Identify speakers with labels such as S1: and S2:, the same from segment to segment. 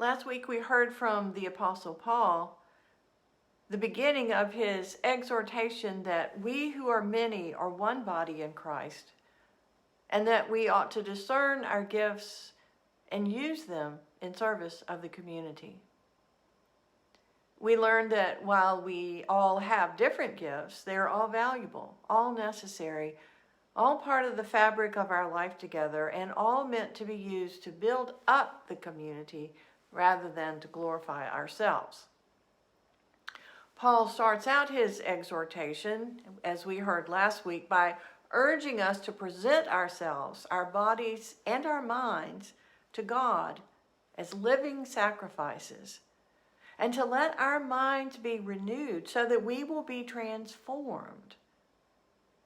S1: Last week we heard from the Apostle Paul the beginning of his exhortation that we who are many are one body in Christ, and that we ought to discern our gifts and use them in service of the community. We learned that while we all have different gifts, they are all valuable, all necessary, all part of the fabric of our life together, and all meant to be used to build up the community rather than to glorify ourselves. Paul starts out his exhortation, as we heard last week, by urging us to present ourselves, our bodies, and our minds to God as living sacrifices, and to let our minds be renewed so that we will be transformed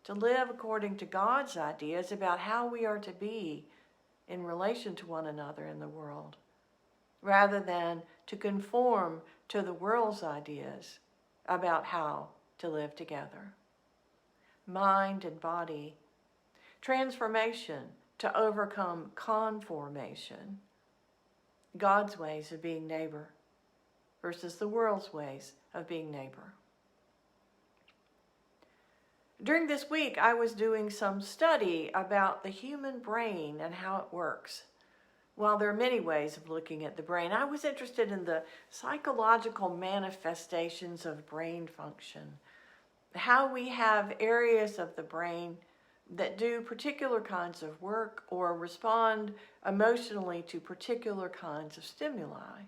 S1: to live according to God's ideas about how we are to be in relation to one another in the world, rather than to conform to the world's ideas about how to live together. Mind and body, transformation to overcome conformation, God's ways of being neighbor versus the world's ways of being neighbor. During this week, I was doing some study about the human brain and how it works. While there are many ways of looking at the brain, I was interested in the psychological manifestations of brain function, how we have areas of the brain that do particular kinds of work or respond emotionally to particular kinds of stimuli.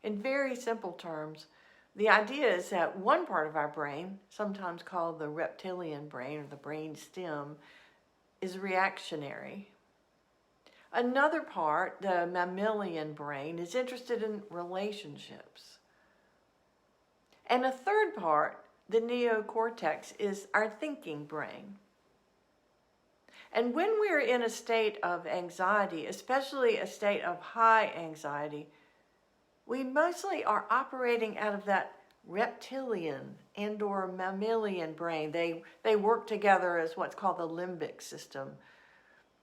S1: In very simple terms, the idea is that one part of our brain, sometimes called the reptilian brain or the brain stem, is reactionary. Another part, the mammalian brain, is interested in relationships. And a third part, the neocortex, is our thinking brain. And when we're in a state of anxiety, especially a state of high anxiety, we mostly are operating out of that reptilian and or mammalian brain. They work together as what's called the limbic system.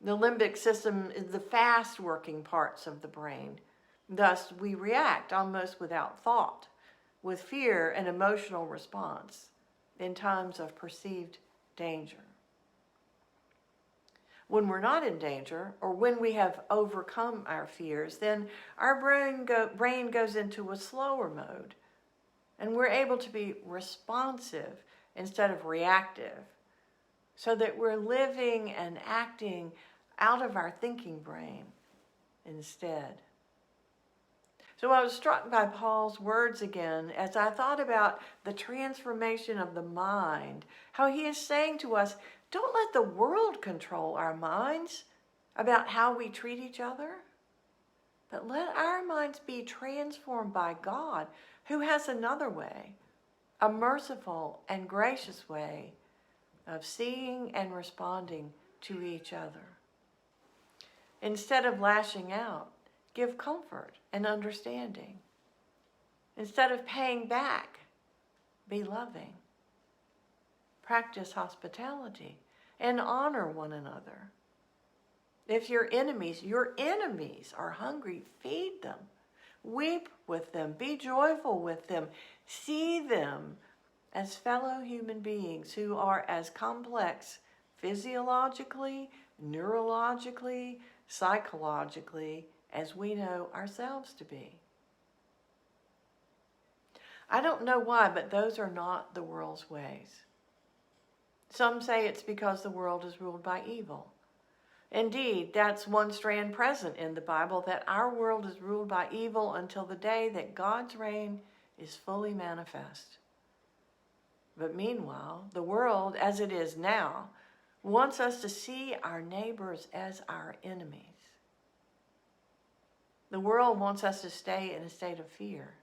S1: The limbic system is the fast-working parts of the brain. Thus, we react almost without thought, with fear and emotional response in times of perceived danger. When we're not in danger, or when we have overcome our fears, then our brain goes into a slower mode, and we're able to be responsive instead of reactive, so that we're living and acting out of our thinking brain instead. So I was struck by Paul's words again as I thought about the transformation of the mind, how he is saying to us, don't let the world control our minds about how we treat each other, but let our minds be transformed by God, who has another way, a merciful and gracious way of seeing and responding to each other. Instead of lashing out, give comfort and understanding. Instead of paying back, be loving. Practice hospitality and honor one another. If your enemies are hungry, feed them. Weep with them. Be joyful with them. See them as fellow human beings who are as complex physiologically, neurologically, psychologically as we know ourselves to be. I don't know why, but those are not the world's ways. Some say it's because the world is ruled by evil. Indeed, that's one strand present in the Bible, that our world is ruled by evil until the day that God's reign is fully manifest. But meanwhile, the world, as it is now, wants us to see our neighbors as our enemies. The world wants us to stay in a state of fear,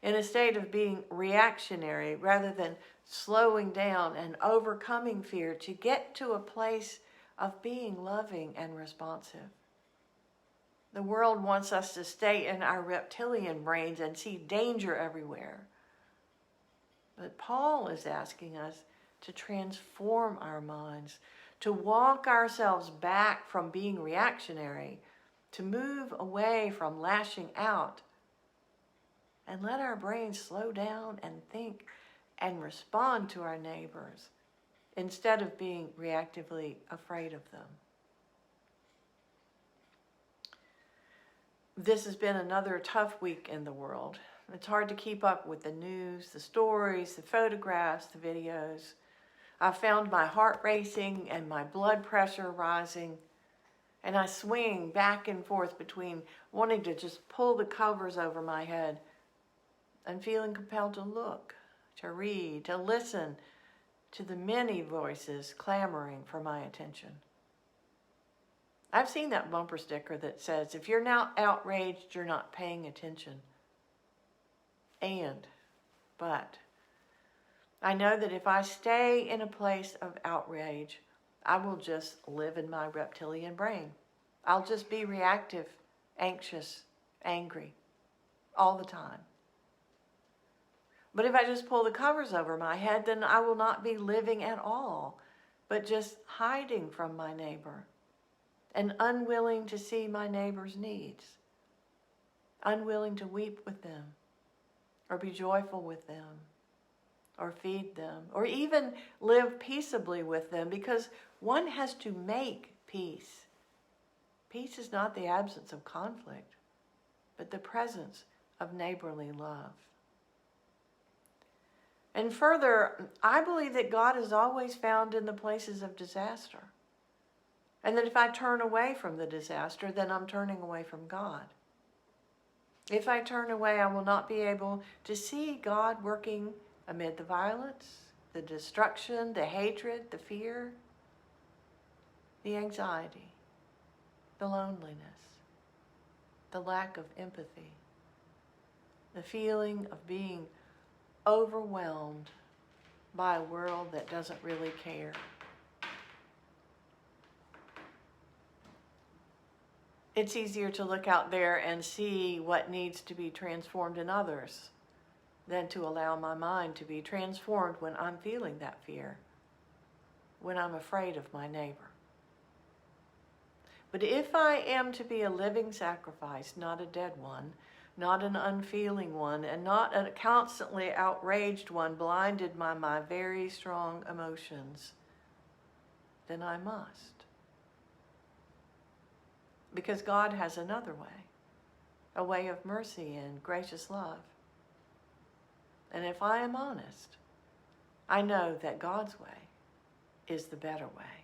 S1: in a state of being reactionary rather than slowing down and overcoming fear to get to a place of being loving and responsive. The world wants us to stay in our reptilian brains and see danger everywhere. But Paul is asking us to transform our minds, to walk ourselves back from being reactionary to move away from lashing out and let our brains slow down and think and respond to our neighbors instead of being reactively afraid of them. This has been another tough week in the world. It's hard to keep up with the news, the stories, the photographs, the videos. I found my heart racing and my blood pressure rising, and I swing back and forth between wanting to just pull the covers over my head and feeling compelled to look, to read, to listen to the many voices clamoring for my attention. I've seen that bumper sticker that says, if you're not outraged, you're not paying attention. But I know that if I stay in a place of outrage, I will just live in my reptilian brain. I'll just be reactive, anxious, angry all the time. But if I just pull the covers over my head, then I will not be living at all, but just hiding from my neighbor and unwilling to see my neighbor's needs, unwilling to weep with them or be joyful with them or feed them or even live peaceably with them, because one has to make peace. Peace is not the absence of conflict, but the presence of neighborly love. And further, I believe that God is always found in the places of disaster. And that if I turn away from the disaster, then I'm turning away from God. If I turn away, I will not be able to see God working amid the violence, the destruction, the hatred, the fear, the anxiety, the loneliness, the lack of empathy, the feeling of being overwhelmed by a world that doesn't really care. It's easier to look out there and see what needs to be transformed in others than to allow my mind to be transformed when I'm feeling that fear, when I'm afraid of my neighbor. But if I am to be a living sacrifice, not a dead one, not an unfeeling one, and not a constantly outraged one, blinded by my very strong emotions, then I must. Because God has another way, a way of mercy and gracious love. And if I am honest, I know that God's way is the better way.